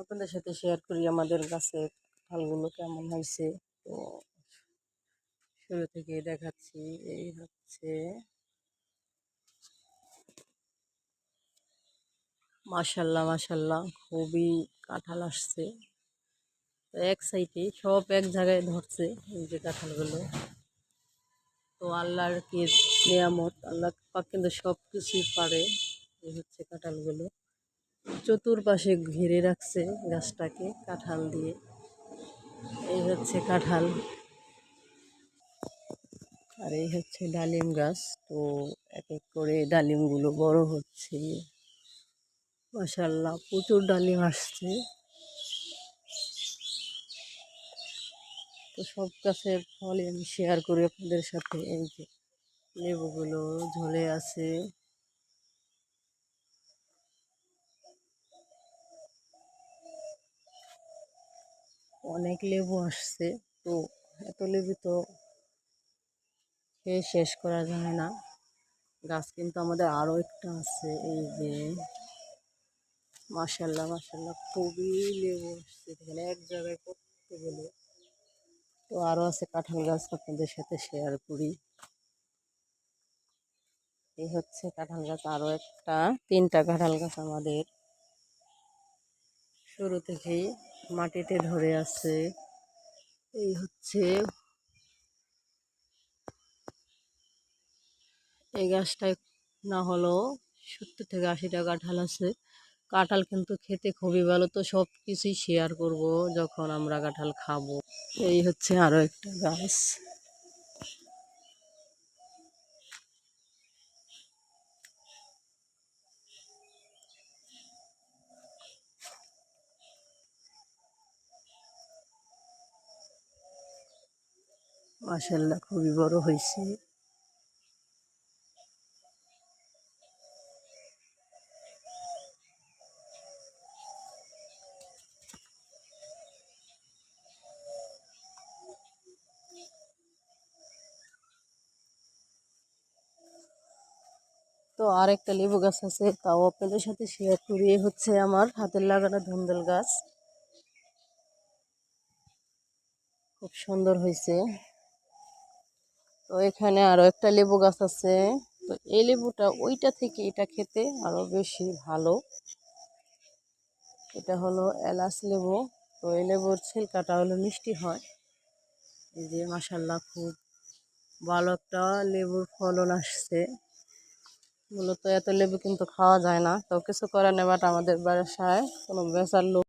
আপনাদের সাথে শেয়ার করি আমাদের গাছের ফলগুলো কেমন হয়েছে। তো শুরু থেকে দেখাচ্ছি। এই হচ্ছে মাশাল্লাহ মাশাল্লাহ খুবই কাঁঠাল আসছে। তো এক সাইডে সব এক জায়গায় ধরছে এই যে কাঁঠালগুলো। তো আল্লাহর কি নিয়ামত, আল্লাহ পাক কিন্তু সব কিছুই পারে। এই হচ্ছে কাঁঠালগুলো, চতুর্পাশে ঘিরে রাখছে গাছটাকে কাঁঠাল দিয়ে। এই হচ্ছে কাঁঠাল, আর এই হচ্ছে ডালিম গাছ। তো এক এক করে ডালিমগুলো বড় হচ্ছে। মাশাআল্লাহ প্রচুর ডালিম আসছে। তো সব গাছের ফল আমি শেয়ার করি আপনাদের সাথে। এই যে লেবুগুলো ঝুলে আছে, অনেক লেবু আসছে। তো এত লেবু তো খেয়ে শেষ করা যায় না। গাছ কিন্তু আমাদের আরও একটা আছে। এই যে মাশাআল্লাহ মাশাআল্লাহ খুবই লেবু আসছে, এখানে এক জায়গায় কতগুলো। তো আরও আছে কাঁঠাল গাছ, আপনাদের সাথে শেয়ার করি। এই হচ্ছে কাঁঠাল গাছ, আরও একটা, তিনটা কাঁঠাল গাছ আমাদের শুরু থেকেই মাটিতে ধরে আছে। এই হচ্ছে এই গাছটায় না হলেও 70 থেকে 80টা কাঁঠাল আছে। কাঁঠাল কিন্তু খেতে খুবই ভালো। তো সব কিছুই শেয়ার করব যখন আমরা কাঁঠাল খাবো। এই হচ্ছে আরও একটা গাছ। মাশাআল্লাহ খুবই বড় হয়েছে। তো আর একটা লেবু গাছ আছে, তাও আপনাদের সাথে শেয়ার করি। এই হচ্ছে আমার হাতের লাগানো ধুন্দুল গাছ, খুব সুন্দর হয়েছে। তো এখানে আরো একটা লেবু গাছ আছে। তো এই লেবুটা ওইটা থেকে এটা খেতে আরো বেশি ভালো। এটা হলো এলাচ লেবু। তো এই লেবুর ছিলকাটা হলো মিষ্টি হয়। এই যে মাশাআল্লাহ খুব ভালো একটা লেবুর ফলন আসছে। মূলত এত লেবু কিন্তু খাওয়া যায় না, তো কিছু করার নেই, বাট আমাদের বাসায় কোনো বেচার লোক